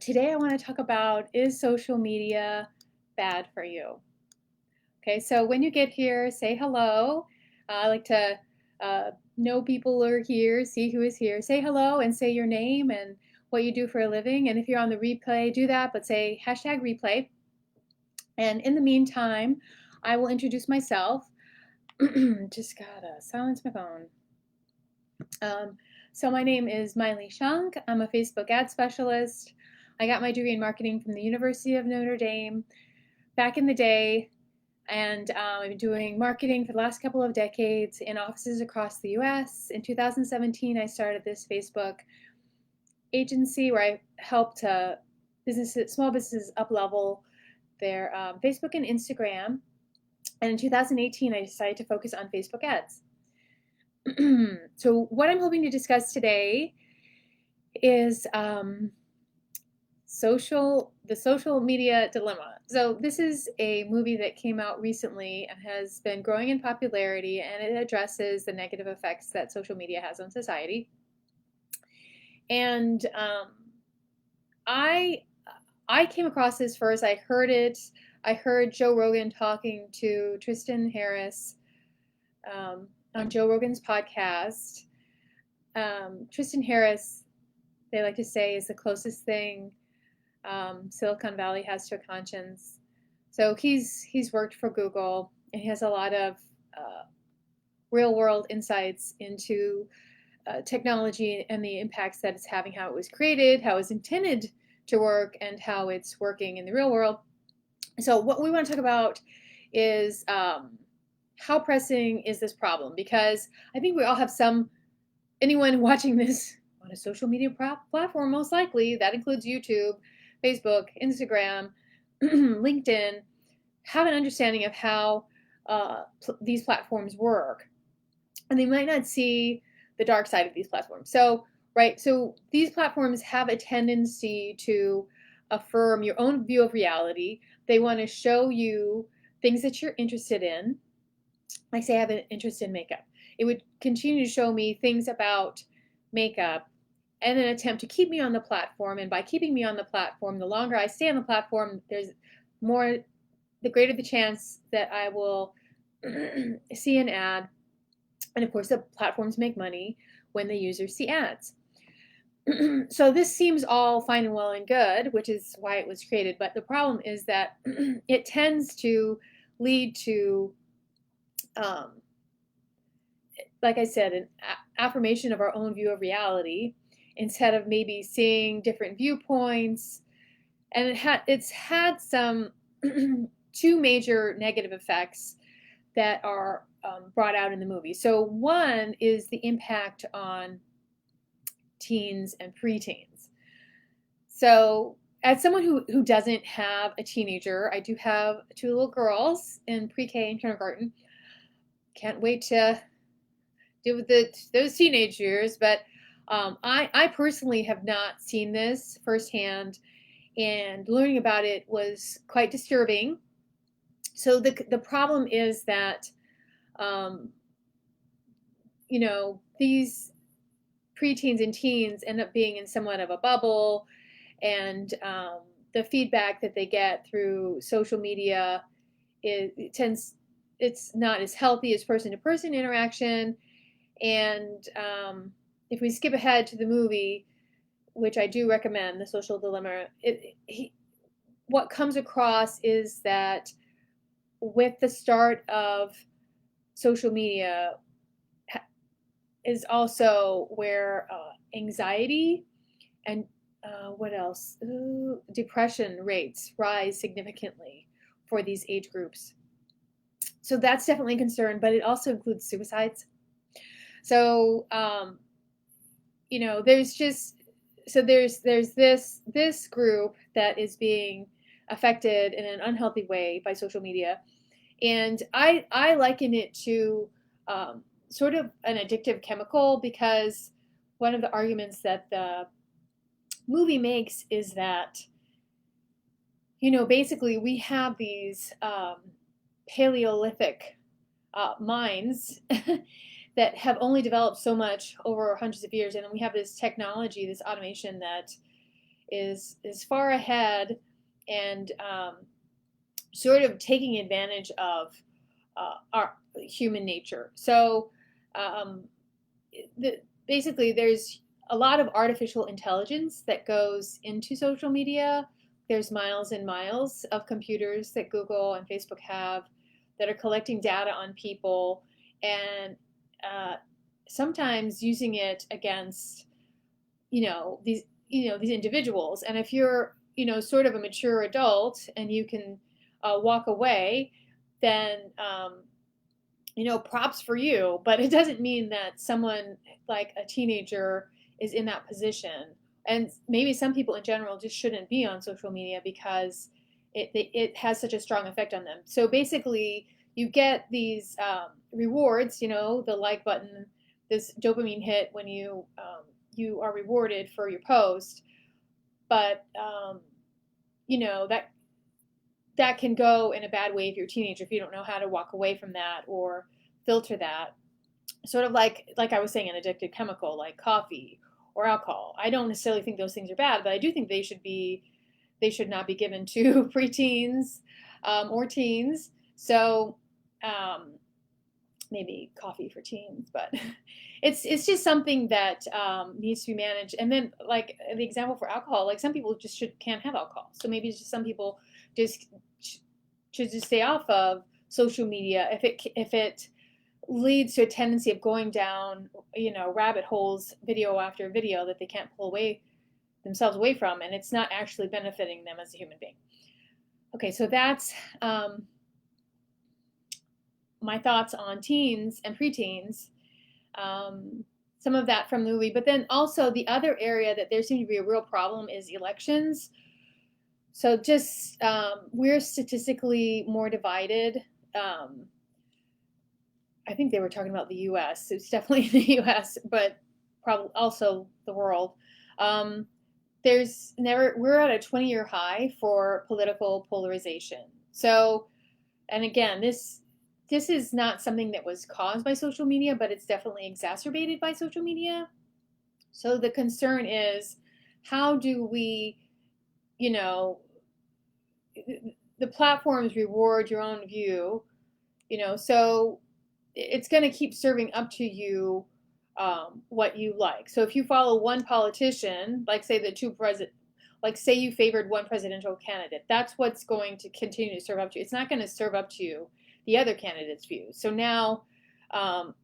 Today I want to talk about, is social media bad for you? Okay, so when you get here, say hello. I like to know people are here, see who is here. Say hello and say your name and what you do for a living. And if you're on the replay, do that, but say hashtag replay. And in the meantime, I will introduce myself. Just gotta silence my phone. Um, so my name is Miley Shunk. I'm a Facebook ad specialist. I got my degree in marketing from the University of Notre Dame back in the day, and I've been doing marketing for the last couple of decades in offices across the U.S. In 2017, I started this Facebook agency where I helped small businesses up level their Facebook and Instagram. And in 2018, I decided to focus on Facebook ads. So what I'm hoping to discuss today is the social media dilemma. So this is a movie that came out recently and has been growing in popularity, and it addresses the negative effects that social media has on society. And I I came across this first. I heard it. I heard Joe Rogan talking to Tristan Harris on Joe Rogan's podcast. Tristan Harris, they like to say, is the closest thing Silicon Valley has to a conscience. So he's worked for Google, and he has a lot of real world insights into technology and the impacts that it's having, how it was created, how it's intended to work, and how it's working in the real world. So what we want to talk about is how pressing is this problem? Because I think we all have anyone watching this on a social media platform, most likely, that includes YouTube, Facebook, Instagram, LinkedIn, have an understanding of how these platforms work. And they might not see the dark side of these platforms. So, right, so these platforms have a tendency to affirm your own view of reality. They want to show you things that you're interested in. Like, say I have an interest in makeup. It would continue to show me things about makeup and an attempt to keep me on the platform. And by keeping me on the platform, the longer I stay on the platform, the greater the chance that I will see an ad. And of course, the platforms make money when the users see ads. So this seems all fine and well and good, which is why it was created. But the problem is that it tends to lead to, um, like I said, an affirmation of our own view of reality instead of maybe seeing different viewpoints. And it's had some two major negative effects that are brought out in the movie. So one is the impact on teens and preteens. So as someone who doesn't have a teenager, I do have two little girls in pre-K and kindergarten. Can't wait to deal with those teenage years, but I personally have not seen this firsthand, and learning about it was quite disturbing. So the problem is that um, these preteens and teens end up being in somewhat of a bubble, and the feedback that they get through social media it's not as healthy as person-to-person interaction. And if we skip ahead to the movie, which I do recommend, The Social Dilemma, what comes across is that with the start of social media is also where anxiety and what else? Depression rates rise significantly for these age groups. So that's definitely a concern, but it also includes suicides. So there's just there's this group that is being affected in an unhealthy way by social media, and I liken it to sort of an addictive chemical, because one of the arguments that the movie makes is that basically we have these Paleolithic minds that have only developed so much over hundreds of years, and then we have this technology, this automation that is far ahead and sort of taking advantage of our human nature. So basically, there's a lot of artificial intelligence that goes into social media. There's miles and miles of computers that Google and Facebook have that are collecting data on people and sometimes using it against these individuals. And if you're sort of a mature adult and you can walk away, then props for you. But it doesn't mean that someone like a teenager is in that position. And maybe some people in general just shouldn't be on social media because it has such a strong effect on them. So basically, you get these rewards, the like button, this dopamine hit when you are rewarded for your post. But that can go in a bad way if you're a teenager, if you don't know how to walk away from that or filter that. Sort of like I was saying, an addictive chemical like coffee or alcohol. I don't necessarily think those things are bad, but I do think they should not be given to preteens or teens. So maybe coffee for teens, but it's just something that needs to be managed. And then, like the example for alcohol, like some people just can't have alcohol. So maybe it's just some people just should just stay off of social media if it leads to a tendency of going down rabbit holes, video after video that they can't pull themselves away from, and it's not actually benefiting them as a human being. Okay, so that's my thoughts on teens and preteens. Some of that from Louis, but then also the other area that there seems to be a real problem is elections. So just we're statistically more divided. I think they were talking about the U.S. It's definitely the U.S., but probably also the world. We're at a 20-year high for political polarization. So, and again, this is not something that was caused by social media, but it's definitely exacerbated by social media. So the concern is, how do we, the platforms reward your own view, so it's going to keep serving up to you what you like. So if you follow one politician, like say say you favored one presidential candidate, that's what's going to continue to serve up to you. It's not going to serve up to you the other candidate's views. So now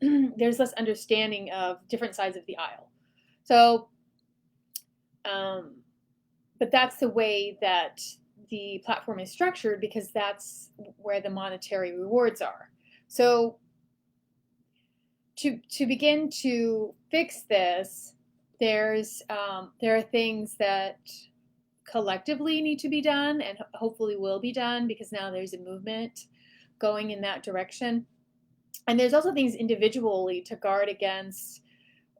there's less understanding of different sides of the aisle. So, but that's the way that the platform is structured, because that's where the monetary rewards are. So to begin to fix this, there are things that collectively need to be done and hopefully will be done, because now there's a movement going in that direction. And there's also things individually to guard against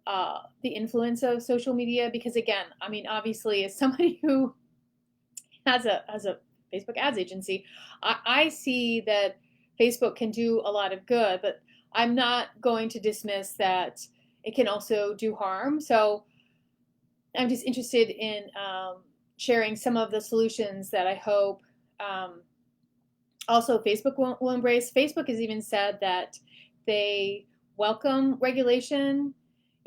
the influence of social media, because again, I mean, obviously, as somebody who has a Facebook ads agency, I see that Facebook can do a lot of good, but I'm not going to dismiss that it can also do harm. So I'm just interested in sharing some of the solutions that I hope also Facebook will embrace. Facebook has even said that they welcome regulation.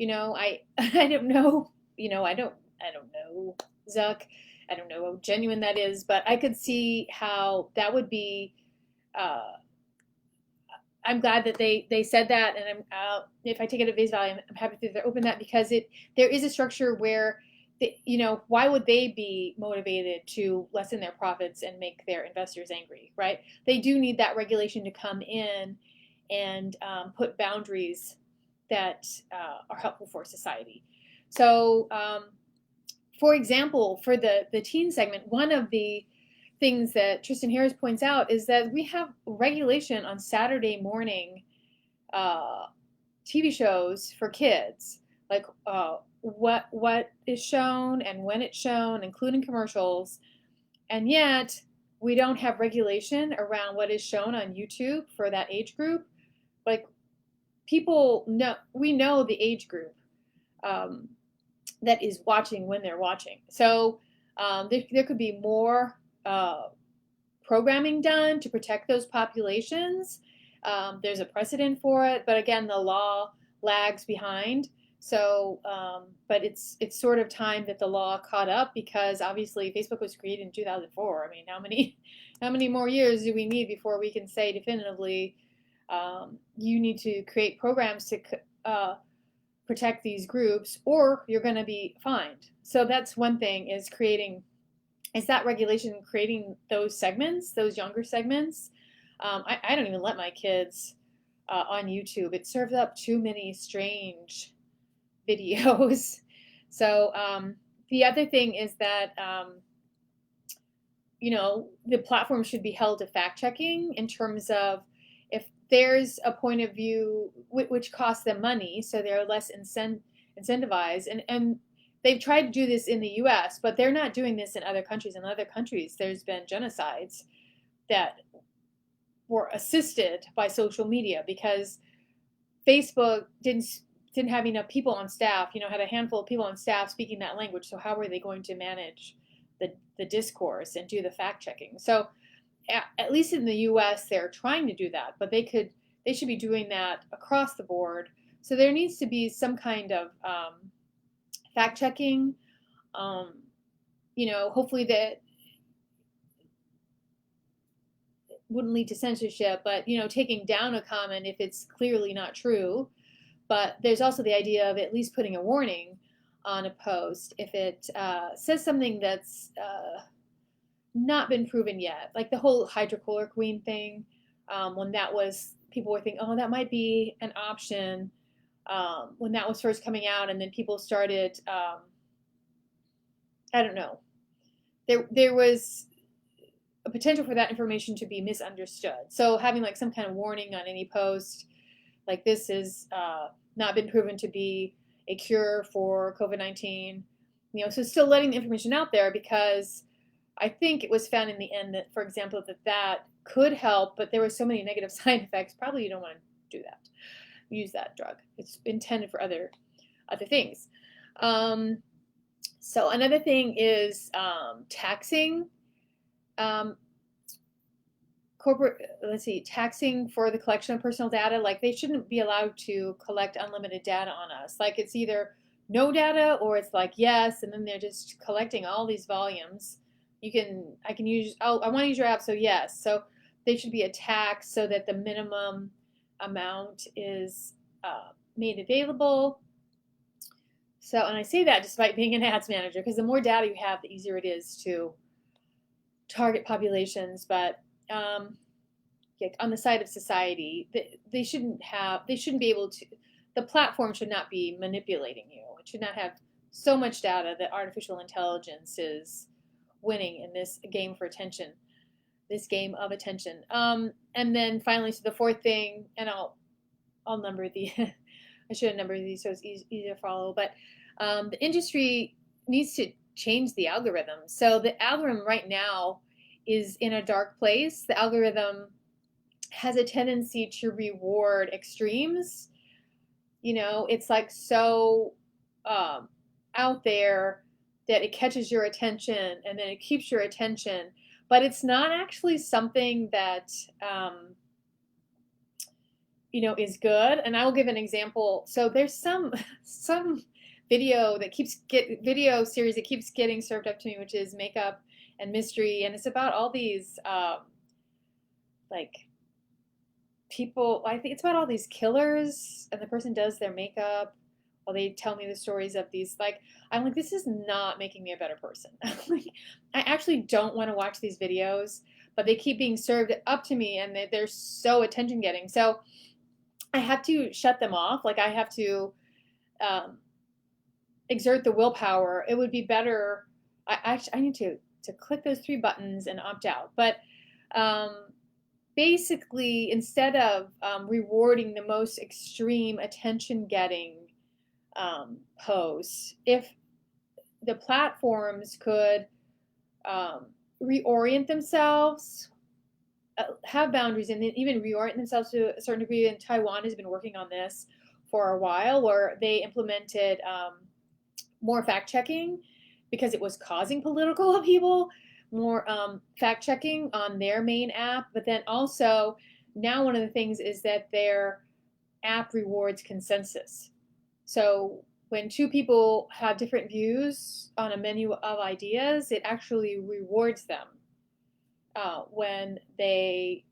I don't know. I don't know Zuck. I don't know how genuine that is, but I could see how that would be. I'm glad that they said that, and if I take it at face value, I'm happy that they're open that, because there is a structure where why would they be motivated to lessen their profits and make their investors angry, right? They do need that regulation to come in and put boundaries that are helpful for society. So, for example, for the teen segment, one of the things that Tristan Harris points out is that we have regulation on Saturday morning TV shows for kids, like what is shown and when it's shown, including commercials, and yet we don't have regulation around what is shown on YouTube for that age group. Like, we know the age group that is watching when they're watching. So There could be more programming done to protect those populations. There's a precedent for it, but again, the law lags behind. So, but it's sort of time that the law caught up, because obviously Facebook was created in 2004. I mean, how many more years do we need before we can say definitively you need to create programs to protect these groups, or you're going to be fined. So that's one thing, is that regulation creating those segments, those younger segments. I don't even let my kids on YouTube. It serves up too many strange videos. So the other thing is that the platform should be held to fact checking in terms of if there's a point of view which costs them money, so they're less incentivized. And they've tried to do this in the US, but they're not doing this in other countries. In other countries, there's been genocides that were assisted by social media because Facebook didn't have enough people on staff, had a handful of people on staff speaking that language. So how were they going to manage the discourse and do the fact checking? So at least in the US, they're trying to do that, but they should be doing that across the board. So there needs to be some kind of fact checking. Hopefully that wouldn't lead to censorship, but taking down a comment if it's clearly not true. But there's also the idea of at least putting a warning on a post if it says something that's not been proven yet, like the whole hydrochloroquine thing. When that was, people were thinking, oh, that might be an option. When that was first coming out, and then people started, I don't know, there was a potential for that information to be misunderstood. So having like some kind of warning on any post, like this is not been proven to be a cure for COVID-19, so still letting the information out there, because I think it was found in the end that, for example, that could help, but there were so many negative side effects. Probably you don't want to do that. Use that drug. It's intended for other things. So another thing is taxing taxing for the collection of personal data. Like, they shouldn't be allowed to collect unlimited data on us. Like, it's either no data or it's like yes, and then they're just collecting all these volumes. I want to use your app, so yes. So they should be a tax so that the minimum amount is made available. So, and I say that despite being an ads manager, because the more data you have, the easier it is to target populations. But on the side of society, they shouldn't be able to, the platform should not be manipulating you. It should not have so much data that artificial intelligence is winning in this game for attention, this game of attention. And then finally, so the fourth thing, and I'll number the, I should have numbered these so it's easy to follow, but the industry needs to change the algorithm. So the algorithm right now is in a dark place. The algorithm has a tendency to reward extremes. It's like so out there that it catches your attention and then it keeps your attention, but it's not actually something that is good. And I will give an example. So there's some video series that keeps getting served up to me, which is Makeup and Mystery, and it's about all these like people. I think it's about all these killers, and the person does their makeup while they tell me the stories of these. Like, I'm like, this is not making me a better person. Like, I actually don't want to watch these videos, but they keep being served up to me, and they're so attention getting. So I have to shut them off. Like, I have to exert the willpower. It would be better. I need to click those 3 buttons and opt out. But basically, instead of rewarding the most extreme attention-getting posts, if the platforms could reorient themselves, have boundaries, and even reorient themselves to a certain degree. And Taiwan has been working on this for a while, where they implemented more fact-checking, because it was causing political upheaval, more fact checking on their main app. But then also, now one of the things is that their app rewards consensus. So when two people have different views on a menu of ideas, it actually rewards them when they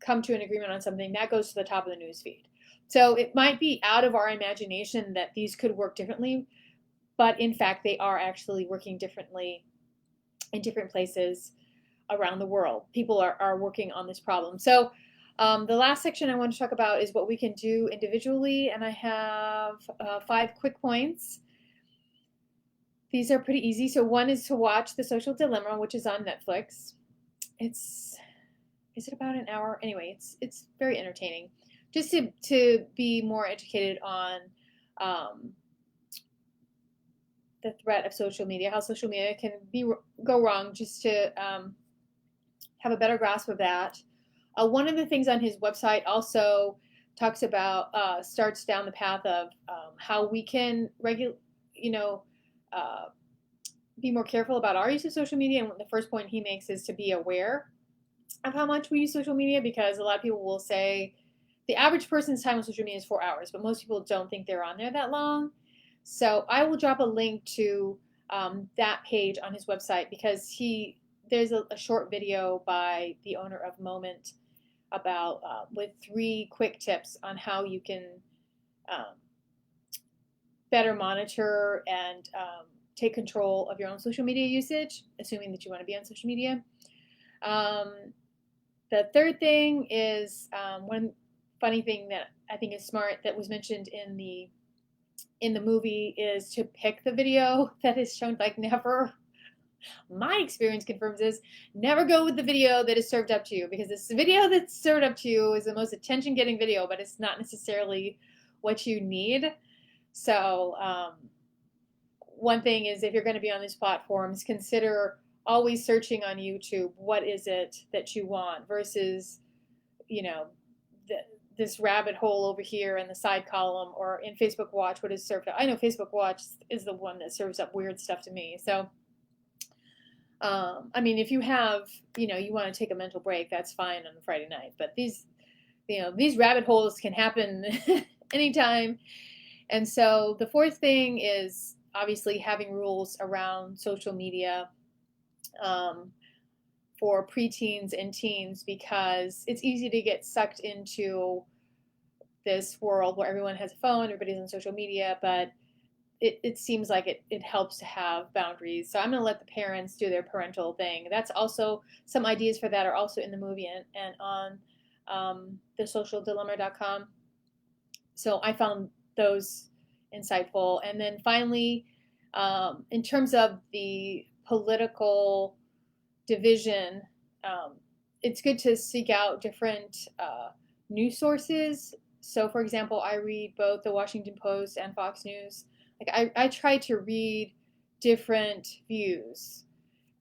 come to an agreement on something. That goes to the top of the news feed. So it might be out of our imagination that these could work differently, but in fact, they are actually working differently in different places around the world. People are working on this problem. So the last section I want to talk about is what we can do individually, and I have 5 quick points. These are pretty easy. So one is to watch The Social Dilemma, which is on Netflix. Is it about an hour? Anyway, it's very entertaining. Just to be more educated on the threat of social media, how social media can go wrong, just to have a better grasp of that. One of the things on his website also talks about, starts down the path of how we can be more careful about our use of social media. And the first point he makes is to be aware of how much we use social media, because a lot of people will say the average person's time on social media is 4 hours, but most people don't think they're on there that long. So I will drop a link to that page on his website, because there's a short video by the owner of Moment about with 3 quick tips on how you can better monitor and take control of your own social media usage, assuming that you want to be on social media. The third thing is one funny thing that I think is smart that was mentioned in the movie is to pick the video that is shown. Like, never, my experience confirms this, never go with the video that is served up to you, because this video that's served up to you is the most attention getting video, but it's not necessarily what you need. So one thing is, if you're going to be on these platforms, consider always searching on YouTube, what is it that you want, versus, this rabbit hole over here in the side column, or in Facebook Watch, what is served up. I know Facebook Watch is the one that serves up weird stuff to me. So, I mean, if you have, you want to take a mental break, that's fine on a Friday night. But these rabbit holes can happen anytime. And so the fourth thing is obviously having rules around social media for preteens and teens, because it's easy to get sucked into this world where everyone has a phone, everybody's on social media, but it seems like it helps to have boundaries. So I'm going to let the parents do their parental thing. That's also, some ideas for that are also in the movie and on thesocialdilemma.com. So I found those insightful. And then finally, in terms of the political division, it's good to seek out different news sources. So, for example, I read both the Washington Post and Fox News. Like, I try to read different views,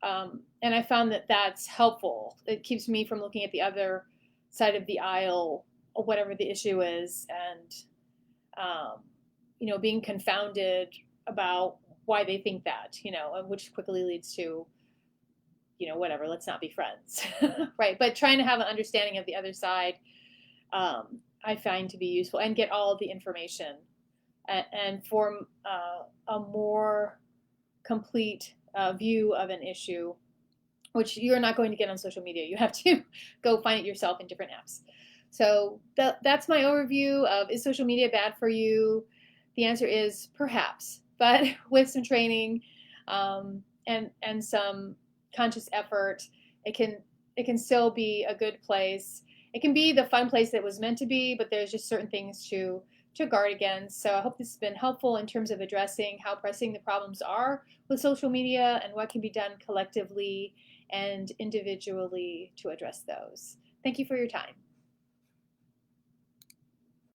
and I found that that's helpful. It keeps me from looking at the other side of the aisle, or whatever the issue is, and being confounded about why they think that, which quickly leads to, whatever, let's not be friends, right? But trying to have an understanding of the other side, I find to be useful, and get all of the information and form a more complete view of an issue, which you're not going to get on social media. You have to go find it yourself in different apps. So that's my overview of, is social media bad for you? The answer is perhaps, but with some training and some conscious effort, it can still be a good place. It can be the fun place that it was meant to be, but there's just certain things to guard against. So I hope this has been helpful in terms of addressing how pressing the problems are with social media, and what can be done collectively and individually to address those. Thank you for your time.